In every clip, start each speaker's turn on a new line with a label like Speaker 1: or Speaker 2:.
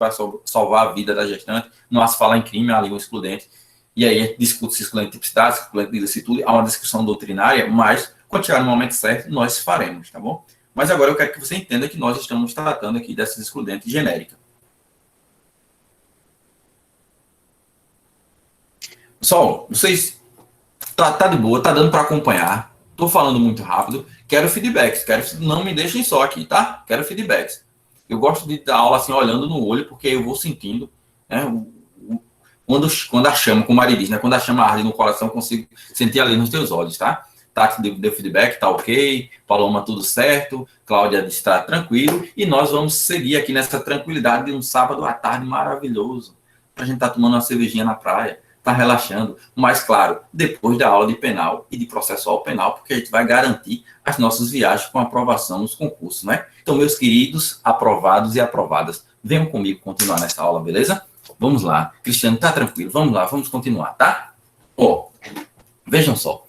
Speaker 1: vai salvar a vida da gestante, não há se falar em crime, há ali um excludente, e aí discute se excludente de tipicidade, se excludente de ilicitude, há uma discussão doutrinária, mas quando chegar no momento certo, nós faremos, tá bom? Mas agora eu quero que você entenda que nós estamos tratando aqui dessas excludentes genéricas. Pessoal, vocês tá de boa, tá dando para acompanhar. Tô falando muito rápido. Quero feedbacks, não me deixem só aqui, tá? Quero feedbacks. Eu gosto de dar aula assim, olhando no olho, porque eu vou sentindo, né? Quando a chama, como o Mari diz, né? Quando a chama arde no coração, eu consigo sentir ali nos teus olhos, tá? Tati deu feedback, tá ok. Paloma, tudo certo. Cláudia está tranquilo. E nós vamos seguir aqui nessa tranquilidade de um sábado à tarde maravilhoso. A gente tá tomando uma cervejinha na praia, tá relaxando. Mas, claro, depois da aula de penal e de processual penal, porque a gente vai garantir as nossas viagens com aprovação nos concursos, né? Então, meus queridos aprovados e aprovadas, venham comigo continuar nessa aula, beleza? Vamos lá. Cristiano, tá tranquilo. Vamos lá, vamos continuar, tá? Ó, vejam só.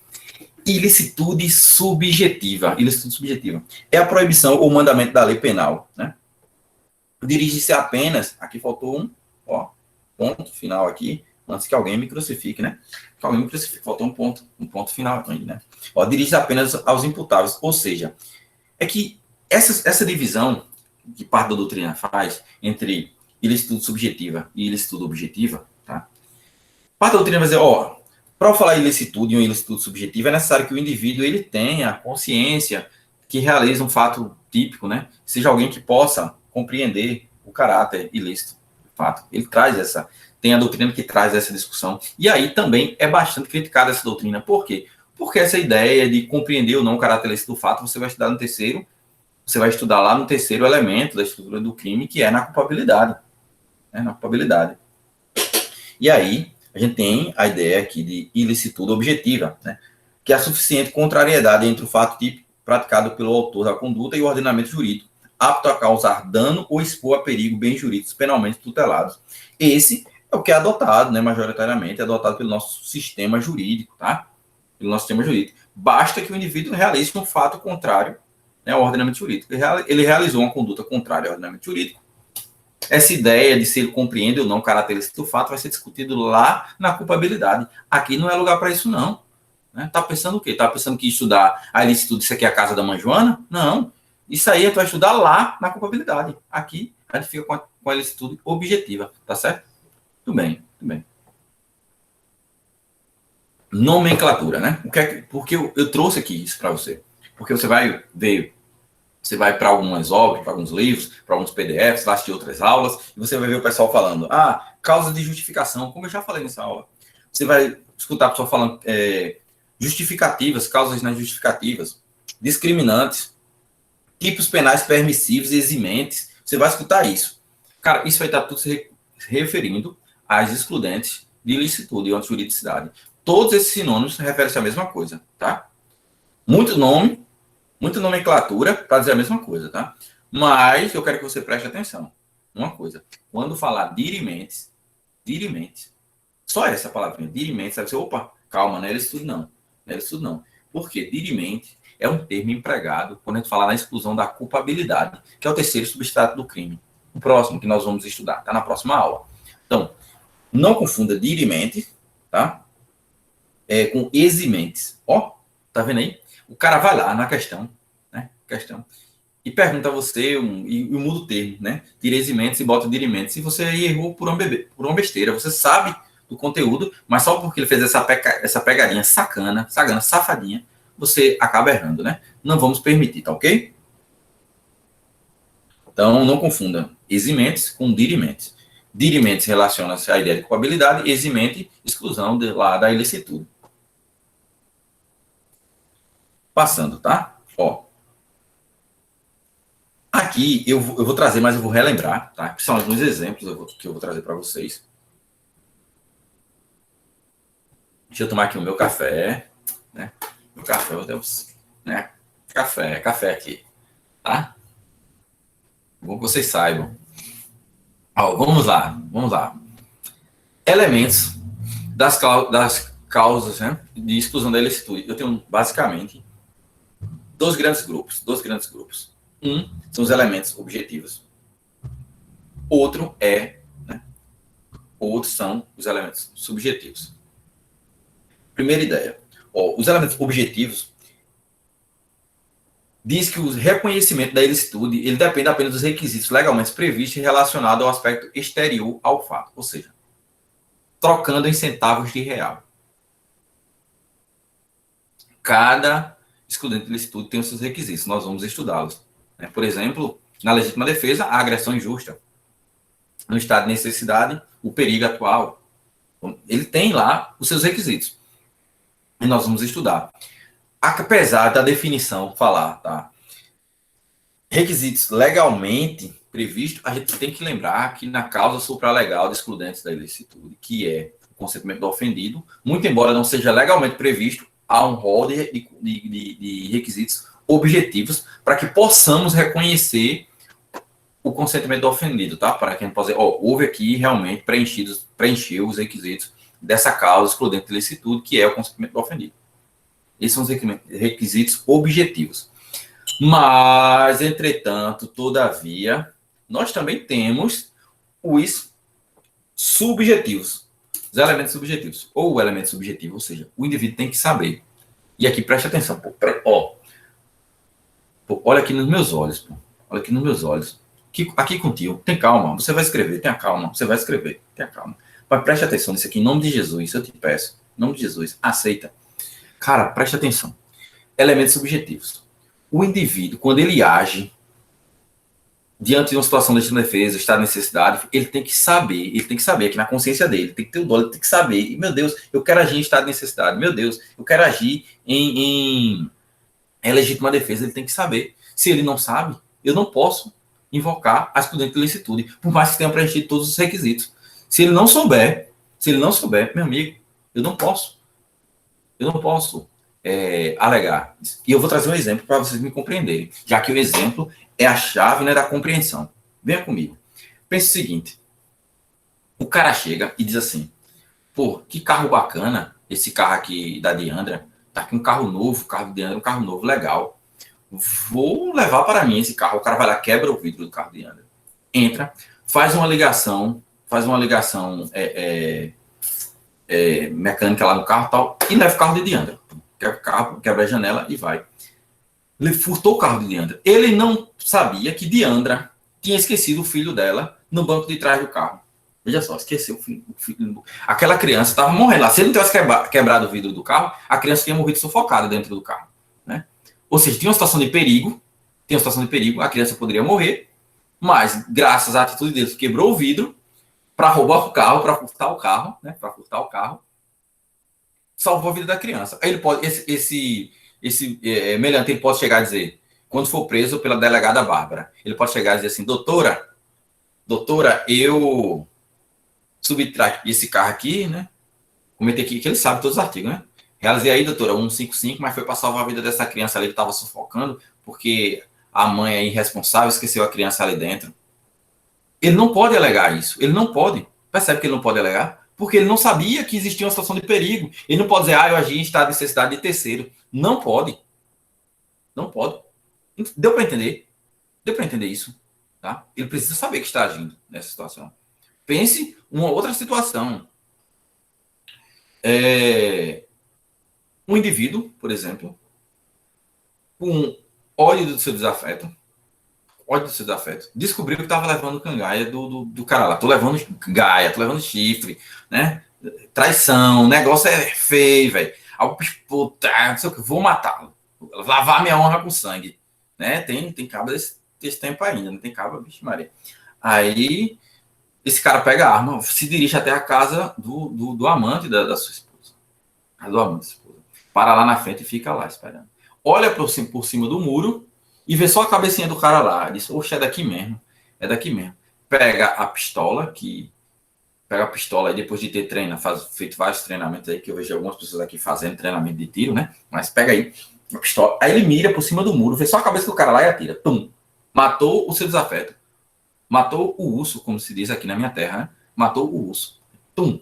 Speaker 1: Ilicitude subjetiva. Ilicitude subjetiva é a proibição ou mandamento da lei penal, né? Dirige-se apenas, aqui faltou um, ó, ponto final aqui, antes que alguém me crucifique, né? Que alguém me crucifique, faltou um ponto final ainda, né? Ó, dirige-se apenas aos imputáveis, ou seja, é que essa divisão que parte da doutrina faz entre ilicitude subjetiva e ilicitude objetiva, tá? Parte da doutrina vai dizer, ó, para falar ilicitude e uma ilicitude subjetiva, é necessário que o indivíduo ele tenha consciência que realiza um fato típico, né? Seja alguém que possa compreender o caráter ilícito do fato. Ele traz essa, tem a doutrina que traz essa discussão. E aí também é bastante criticada essa doutrina. Por quê? Porque essa ideia de compreender ou não o caráter ilícito do fato, você vai estudar no terceiro, você vai estudar lá no terceiro elemento da estrutura do crime, que é na culpabilidade. Né? Na culpabilidade. E aí, a gente tem a ideia aqui de ilicitude objetiva, né? Que é a suficiente contrariedade entre o fato típico praticado pelo autor da conduta e o ordenamento jurídico, apto a causar dano ou expor a perigo bens jurídicos penalmente tutelados. Esse é o que é adotado, né, majoritariamente, é adotado pelo nosso sistema jurídico, tá? Pelo nosso sistema jurídico. Basta que o indivíduo realize um fato contrário, né, ao ordenamento jurídico. Ele realizou uma conduta contrária ao ordenamento jurídico. Essa ideia de se ele compreende ou não o caráter ilícito do fato vai ser discutido lá na culpabilidade. Aqui não é lugar para isso, não. Né? Tá pensando o quê? Tá pensando que estudar a ilicitude, isso aqui é a casa da mãe Joana? Não. Isso aí tu vai estudar lá na culpabilidade. Aqui a gente fica com a ilicitude objetiva, tá certo? Tudo bem, tudo bem. Nomenclatura, né? Porque eu trouxe aqui isso para você. Porque você vai ver, você vai para algumas obras, para alguns livros, para alguns PDFs, vai assistir outras aulas, e você vai ver o pessoal falando, causa de justificação, como eu já falei nessa aula. Você vai escutar a pessoa falando justificativas, causas nas justificativas, discriminantes, tipos penais permissivos e eximentes. Você vai escutar isso. Cara, isso vai estar tudo se referindo às excludentes de ilicitude e antijuridicidade. Todos esses sinônimos referem-se à mesma coisa, tá? Muito nome, muita nomenclatura para dizer a mesma coisa, tá? Mas eu quero que você preste atenção. Uma coisa, quando falar dirimentes, só essa palavrinha, dirimentes, você vai dizer, opa, calma, não é ilicitude não. Não é ilicitude não. Por quê? Dirimente é um termo empregado quando a gente fala na exclusão da culpabilidade, que é o terceiro substrato do crime. O próximo que nós vamos estudar, tá na próxima aula. Então, não confunda dirimente, tá? Com eximentes. Ó, tá vendo aí? O cara vai lá na questão, né? E pergunta a você, e muda o termo, né? Tira eximentes e bota dirimente. Se você errou por uma besteira, você sabe do conteúdo, mas só porque ele fez essa pegadinha sacana, safadinha, você acaba errando, né? Não vamos permitir, tá ok? Então, não confunda eximentes com dirimentes. Dirimentes relaciona-se à ideia de culpabilidade, eximente, exclusão lá da ilicitude. Passando, tá? Ó. Aqui eu vou trazer, mas eu vou relembrar, tá? Que são alguns exemplos que eu vou trazer para vocês. Deixa eu tomar aqui o meu café, né? Meu café, né? Café aqui, tá? Bom que vocês saibam. Ó, vamos lá. Elementos das causas, né, de exclusão da ilicitude. Eu tenho basicamente dois grandes grupos. Um são os elementos objetivos. Outro né, outros são os elementos subjetivos. Primeira ideia. Os elementos objetivos diz que o reconhecimento da ilicitude ele depende apenas dos requisitos legalmente previstos e relacionados ao aspecto exterior ao fato, ou seja, trocando em centavos de real. Cada excludente de ilicitude tem os seus requisitos, nós vamos estudá-los. Por exemplo, na legítima defesa, a agressão injusta. No estado de necessidade, o perigo atual. Ele tem lá os seus requisitos. E nós vamos estudar. Apesar da definição falar, tá? Requisitos legalmente previstos, a gente tem que lembrar que na causa supralegal de excludentes da ilicitude, que é o consentimento do ofendido, muito embora não seja legalmente previsto, há um rol de requisitos objetivos para que possamos reconhecer o consentimento do ofendido, tá? Para que a gente possa dizer, houve aqui realmente preencheu os requisitos dessa causa excludente de ilicitude, que é o consentimento do ofendido. Esses são os requisitos objetivos. Mas, entretanto, todavia, nós também temos os subjetivos, os elementos subjetivos, ou o elemento subjetivo, ou seja, o indivíduo tem que saber. E aqui, preste atenção, olha aqui nos meus olhos, olha aqui nos meus olhos. Aqui contigo, tem calma, você vai escrever, tenha calma, você vai escrever, tenha calma. Mas preste atenção nisso aqui, em nome de Jesus, eu te peço, em nome de Jesus, aceita. Cara, preste atenção. Elementos subjetivos. O indivíduo, quando ele age diante de uma situação de defesa, estado de necessidade, ele tem que saber aqui na consciência dele, tem que ter o dó, ele tem que saber, e, meu Deus, eu quero agir em estado de necessidade, meu Deus, eu quero agir em legítima defesa, ele tem que saber. Se ele não sabe, eu não posso invocar a excludente de ilicitude, por mais que tenha preenchido todos os requisitos. Se ele não souber, meu amigo, eu não posso alegar. E eu vou trazer um exemplo para vocês me compreenderem, já que o exemplo é a chave, né, da compreensão. Venha comigo. Pense o seguinte, o cara chega e diz assim, que carro bacana, esse carro aqui da Diandra, tá aqui um carro novo, carro de Diandra, um carro novo, legal. Vou levar para mim esse carro. O cara vai lá, quebra o vidro do carro de Diandra, entra, faz uma ligação mecânica lá no carro tal, e leva o carro de Diandra. Quebra o carro, quebra a janela e vai. Ele furtou o carro de Diandra. Ele não sabia que Diandra tinha esquecido o filho dela no banco de trás do carro. Veja só, esqueceu o filho. Aquela criança estava morrendo lá. Se ele não tivesse quebrado o vidro do carro, a criança tinha morrido sufocada dentro do carro. Né? Ou seja, tinha uma situação de perigo, a criança poderia morrer, mas graças à atitude dele, quebrou o vidro para roubar o carro, para furtar o carro, salvou a vida da criança. Aí ele pode, esse meliante, ele pode chegar a dizer, quando for preso pela delegada Bárbara, ele pode chegar a dizer assim, doutora, eu subtraí esse carro aqui, né? Comentei aqui que ele sabe todos os artigos, né? Realizei aí, doutora, 155, mas foi para salvar a vida dessa criança ali que estava sufocando, porque a mãe é irresponsável, esqueceu a criança ali dentro. Ele não pode alegar isso. Ele não pode. Percebe que ele não pode alegar? Porque ele não sabia que existia uma situação de perigo. Ele não pode dizer, eu agi em estado de necessidade de terceiro. Não pode. Não pode. Deu para entender? Deu para entender isso? Tá? Ele precisa saber que está agindo nessa situação. Pense uma outra situação. Um indivíduo, por exemplo, com ódio do seu desafeto, descobriu que estava levando cangaia do cara lá. Tô levando cangaia, tô levando chifre, né? Traição, o negócio é feio, velho. Puta, não sei o que, vou matá-lo. Lavar minha honra com sangue. Né? Tem cabra desse tempo ainda, não tem cabra, vixe Maria. Aí, esse cara pega a arma, se dirige até a casa do amante da sua esposa. Do amante da esposa. Para lá na frente e fica lá esperando. Olha por cima do muro e vê só a cabecinha do cara lá. Diz, oxe, é daqui mesmo. Pega a pistola aí depois de ter feito vários treinamentos aí, que eu vejo algumas pessoas aqui fazendo treinamento de tiro, né? Mas pega aí a pistola, aí ele mira por cima do muro, vê só a cabeça do cara lá e atira. Tum! Matou o seu desafeto. Matou o urso, como se diz aqui na minha terra, né? Matou o urso. Tum!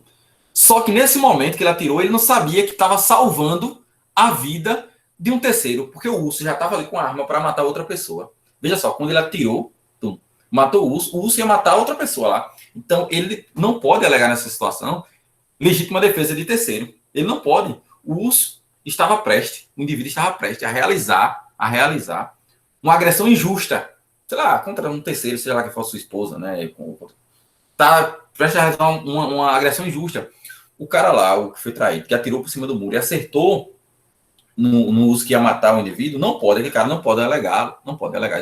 Speaker 1: Só que nesse momento que ele atirou, ele não sabia que estava salvando a vida de um terceiro, porque o urso já estava ali com a arma para matar outra pessoa. Veja só, quando ele atirou, tum, matou o urso ia matar outra pessoa lá. Então, ele não pode alegar nessa situação legítima defesa de terceiro. Ele não pode. O urso estava prestes, o indivíduo estava prestes a realizar uma agressão injusta, sei lá, contra um terceiro, seja lá que fosse sua esposa, né? Tá prestes a realizar uma agressão injusta. O cara lá, o que foi traído, que atirou por cima do muro e acertou no uso que ia matar o indivíduo, não pode, aquele cara não pode alegar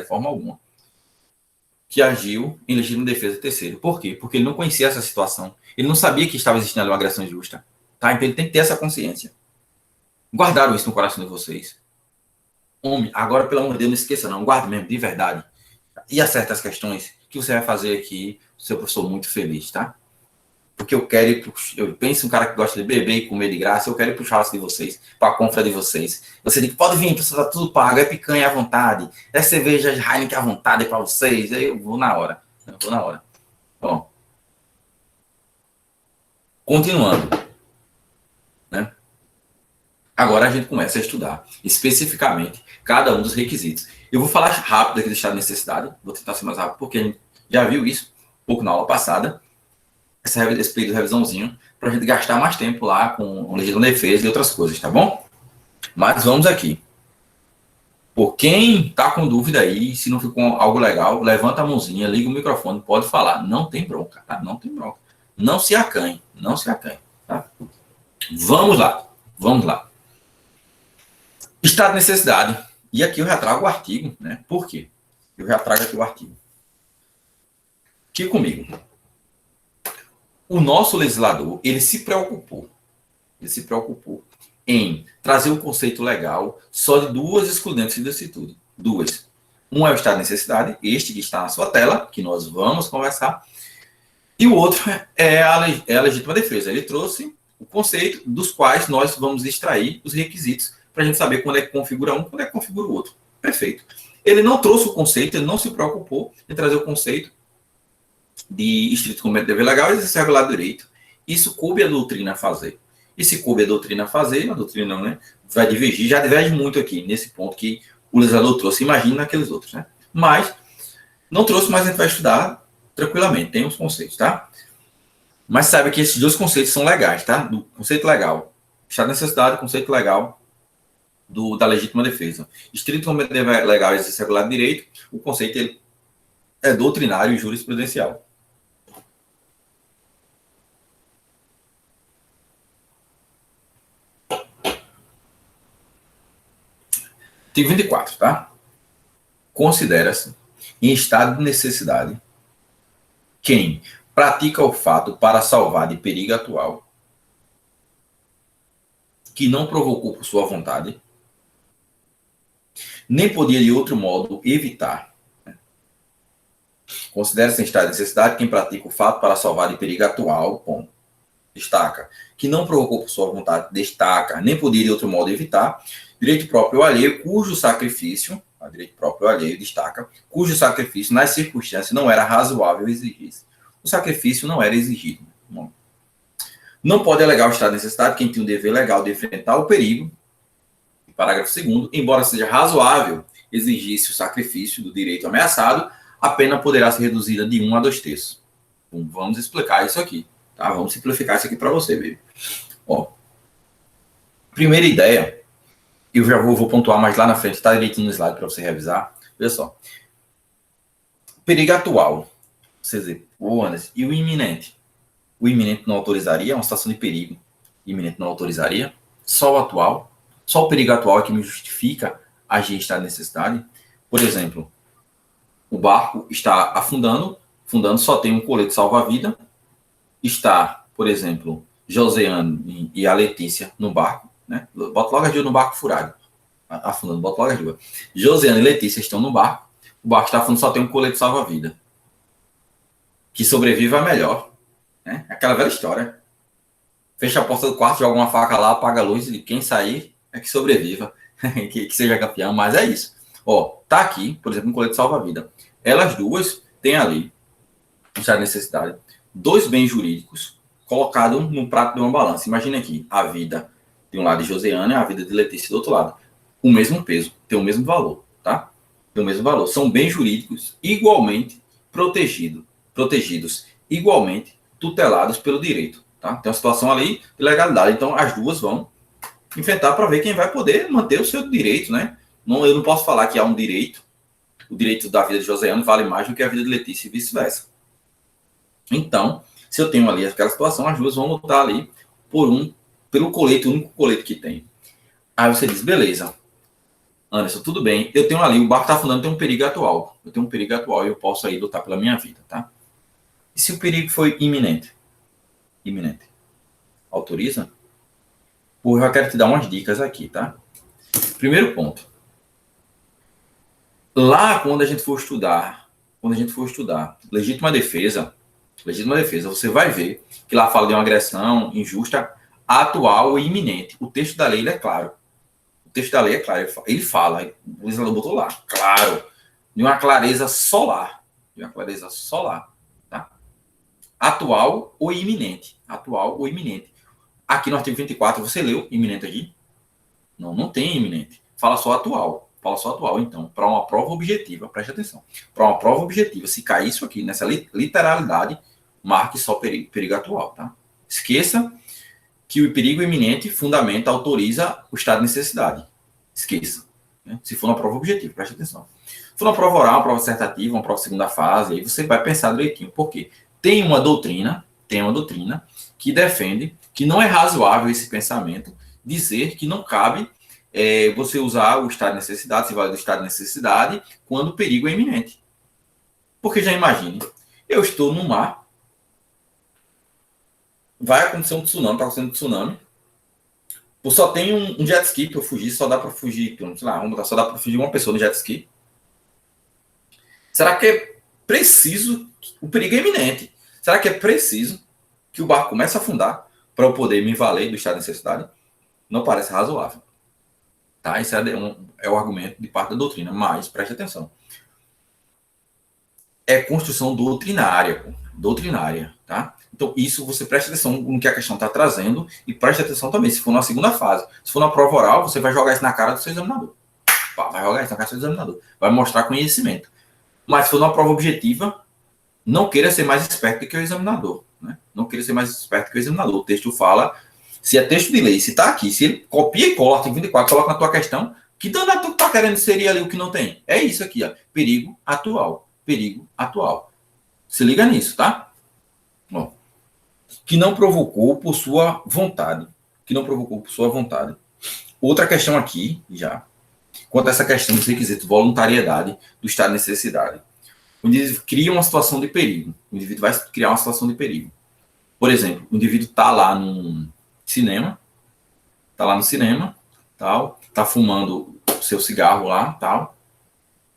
Speaker 1: de forma alguma que agiu em legítima defesa de terceiro. Por quê? Porque ele não conhecia essa situação. Ele não sabia que estava existindo ali uma agressão injusta. Tá? Então ele tem que ter essa consciência. Guardaram isso no coração de vocês. Homem, agora, pelo amor de Deus, não esqueça não. Guarde mesmo, de verdade. E acerta as questões que você vai fazer aqui, seu professor muito feliz, tá? Porque eu quero ir eu penso um cara que gosta de beber e comer de graça, eu quero ir pro churrasco de vocês, pra compra de vocês. Você diz, pode vir, professor, tá tudo pago, é picanha à vontade, é cerveja Heineken à vontade para vocês, aí eu vou na hora. Bom, continuando, né? Agora a gente começa a estudar especificamente cada um dos requisitos. Eu vou falar rápido aqui do estado de necessidade, vou tentar ser mais rápido, porque a gente já viu isso um pouco na aula passada, esse período de revisãozinho, para a gente gastar mais tempo lá com legítima defesa e outras coisas, tá bom? Mas vamos aqui. Por quem está com dúvida aí, se não ficou algo legal, levanta a mãozinha, liga o microfone, pode falar. Não tem bronca, tá? Não tem bronca. Não se acanhe, tá? Vamos lá. Estado de necessidade. E aqui eu já trago o artigo, né? Por quê? Eu já trago aqui o artigo. Aqui comigo. O nosso legislador, ele se preocupou em trazer um conceito legal só de duas excludentes de licitude. Duas. Um é o estado de necessidade, este que está na sua tela, que nós vamos conversar, e o outro é a legítima defesa. Ele trouxe o conceito dos quais nós vamos extrair os requisitos para a gente saber quando é que configura um, quando é que configura o outro. Perfeito. Ele não trouxe o conceito, ele não se preocupou em trazer o conceito de estrito cumprimento de dever legal e exercício regular do direito. Isso coube a doutrina fazer. E se coube a doutrina fazer, a doutrina não, né? Vai divergir, já diverge muito aqui, nesse ponto que o legislador trouxe. Imagina naqueles outros, né? Mas, não trouxe, mas a gente vai estudar tranquilamente, tem os conceitos, tá? Mas saiba que esses dois conceitos são legais, tá? Do conceito legal, estado de necessidade, conceito legal da legítima defesa. Estrito cumprimento de dever legal e exercício regular do direito, o conceito ele é doutrinário e jurisprudencial. Artigo 24, tá? Considera-se em estado de necessidade quem pratica o fato para salvar de perigo atual, que não provocou por sua vontade, nem podia de outro modo evitar. Considera-se em estado de necessidade quem pratica o fato para salvar de perigo atual, ponto. Destaca, que não provocou por sua vontade, destaca, nem podia de outro modo evitar, direito próprio alheio, cujo sacrifício, direito próprio alheio, destaca, cujo sacrifício nas circunstâncias não era razoável exigir-se. O sacrifício não era exigido. Não pode alegar o estado de necessidade quem tem o dever legal de enfrentar o perigo, parágrafo 2º, embora seja razoável exigir-se o sacrifício do direito ameaçado, a pena poderá ser reduzida de 1 a 2 terços. Então, vamos explicar isso aqui. Tá? Vamos simplificar isso aqui para você, baby. Ó, primeira ideia, eu já vou pontuar mais lá na frente, está direitinho no slide para você revisar. Veja só. Perigo atual. Você dizer, Anderson, e o iminente? O iminente não autorizaria, é uma situação de perigo. O iminente não autorizaria. Só o atual. Só o perigo atual é que me justifica agir em estado de necessidade. Por exemplo, o barco está afundando só tem um colete salva-vida. Está, por exemplo, Joseane e a Letícia no barco, né? Bota logo a Gil no barco furado. Afundando, bota logo a Gil. Joseane e Letícia estão no barco. O barco está afundando, só tem um colete salva-vida. Que sobreviva melhor. Né? Aquela velha história. Fecha a porta do quarto, joga uma faca lá, apaga a luz e quem sair é que sobreviva. que seja campeão, mas é isso. Ó, tá aqui, por exemplo, um colete salva-vida. Elas duas têm ali, já necessidade, 2 bens jurídicos colocados num prato de uma balança. Imagina aqui, a vida de um lado de Joseane e a vida de Letícia do outro lado. O mesmo peso, tem o mesmo valor, tá? Tem o mesmo valor. São bens jurídicos igualmente protegidos igualmente, tutelados pelo direito. Tá? Tem uma situação ali de legalidade. Então, as duas vão enfrentar para ver quem vai poder manter o seu direito. Né? Não, eu não posso falar que há um direito, o direito da vida de Joséano vale mais do que a vida de Letícia e vice-versa. Então, se eu tenho ali aquela situação, as duas vão lutar ali pelo colete, o único colete que tem. Aí você diz, beleza, Anderson, tudo bem, eu tenho ali, o barco está afundando, tem um perigo atual. Eu tenho um perigo atual e eu posso aí lutar pela minha vida, tá? E se o perigo foi iminente? Iminente. Autoriza? Porra, eu quero te dar umas dicas aqui, tá? Primeiro ponto. Lá, quando a gente for estudar legítima defesa, você vai ver que lá fala de uma agressão injusta, atual e iminente. O texto da lei é claro. O texto da lei é claro. Ele fala, o legislador botou lá, claro, de uma clareza solar. Tá? Atual ou iminente. Aqui no artigo 24, você leu iminente aqui? Não tem iminente. Fala só atual. Então, para uma prova objetiva, preste atenção. Para uma prova objetiva, se cair isso aqui, nessa literalidade, marque só perigo atual, tá? Esqueça que o perigo iminente fundamenta, autoriza o estado de necessidade. Esqueça. Né? Se for uma prova objetiva, preste atenção. Se for uma prova oral, uma prova dissertativa, uma prova segunda fase, aí você vai pensar direitinho. Por quê? Tem uma doutrina que defende que não é razoável esse pensamento dizer que não cabe você usar o estado de necessidade, se vale do estado de necessidade, quando o perigo é iminente. Porque já imagine, eu estou no mar, vai acontecer um tsunami, está acontecendo um tsunami, só tem um jet ski para eu fugir, só dá para fugir, sei lá, só dá para fugir uma pessoa no jet ski. Será que é preciso, o perigo é iminente, será que é preciso que o barco comece a afundar para eu poder me valer do estado de necessidade? Não parece razoável. Tá? Esse é o argumento de parte da doutrina, mas preste atenção. É construção doutrinária, tá? Então, isso você preste atenção no que a questão está trazendo e preste atenção também, se for na segunda fase. Se for na prova oral, você vai jogar isso na cara do seu examinador. Vai jogar isso na cara do seu examinador. Vai mostrar conhecimento. Mas se for numa prova objetiva, não queira ser mais esperto do que o examinador. Né? Não queira ser mais esperto que o examinador. O texto fala... Se é texto de lei, se está aqui, se ele copia e cola, artigo 24, coloca na tua questão, que danado tu está querendo seria ali o que não tem? É isso aqui, ó. Perigo atual. Se liga nisso, tá? Ó. Que não provocou por sua vontade. Outra questão aqui, já. Quanto a essa questão dos requisitos de voluntariedade do estado de necessidade. O indivíduo cria uma situação de perigo. O indivíduo vai criar uma situação de perigo. Por exemplo, o indivíduo está lá no cinema, tal, tá fumando o seu cigarro lá, tal,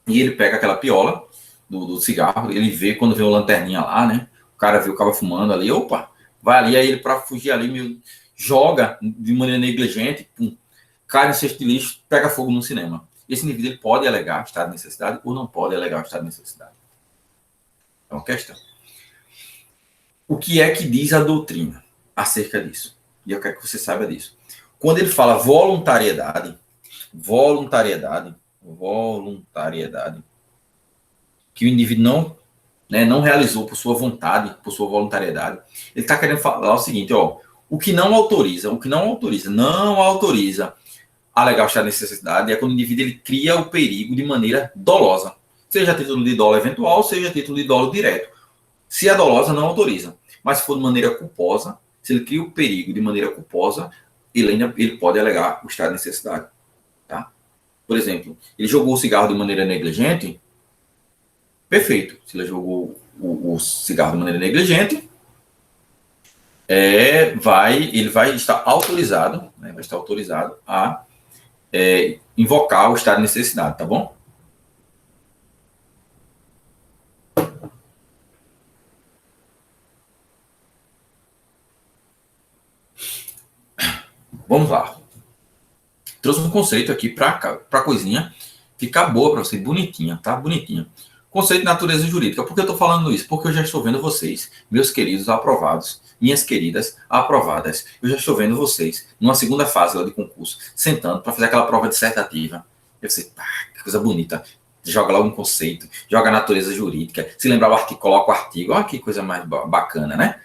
Speaker 1: e ele pega aquela piola do cigarro, ele vê, quando vê o lanterninha lá, né, o cara vê o cara fumando ali, opa, vai ali, aí ele para fugir ali, joga de maneira negligente, pum, cai no cesto de lixo, pega fogo no cinema. Esse indivíduo ele pode alegar estado de necessidade ou não pode alegar estado de necessidade. É uma questão. O que é que diz a doutrina acerca disso? E eu quero que você saiba disso. Quando ele fala voluntariedade, que o indivíduo não realizou por sua vontade, por sua voluntariedade, ele está querendo falar o seguinte, ó, não autoriza alegar o estado de necessidade é quando o indivíduo ele cria o perigo de maneira dolosa, seja a título de dolo eventual, seja a título de dolo direto. Se é dolosa, não autoriza. Mas se for de maneira culposa, se ele cria o perigo de maneira culposa, ele pode alegar o estado de necessidade. Tá? Por exemplo, ele jogou o cigarro de maneira negligente, perfeito. Se ele jogou o cigarro de maneira negligente, ele vai estar autorizado, né, a invocar o estado de necessidade, tá bom? Vamos lá. Trouxe um conceito aqui para a coisinha ficar boa para você, bonitinha, tá? Bonitinha. Conceito de natureza jurídica. Por que eu estou falando isso? Porque eu já estou vendo vocês, meus queridos aprovados, minhas queridas aprovadas. Eu já estou vendo vocês, numa segunda fase lá de concurso, sentando para fazer aquela prova dissertativa. Eu sei, pá, que coisa bonita. joga logo um conceito, joga a natureza jurídica, se lembrar o artigo, coloca o artigo, olha que coisa mais bacana, né?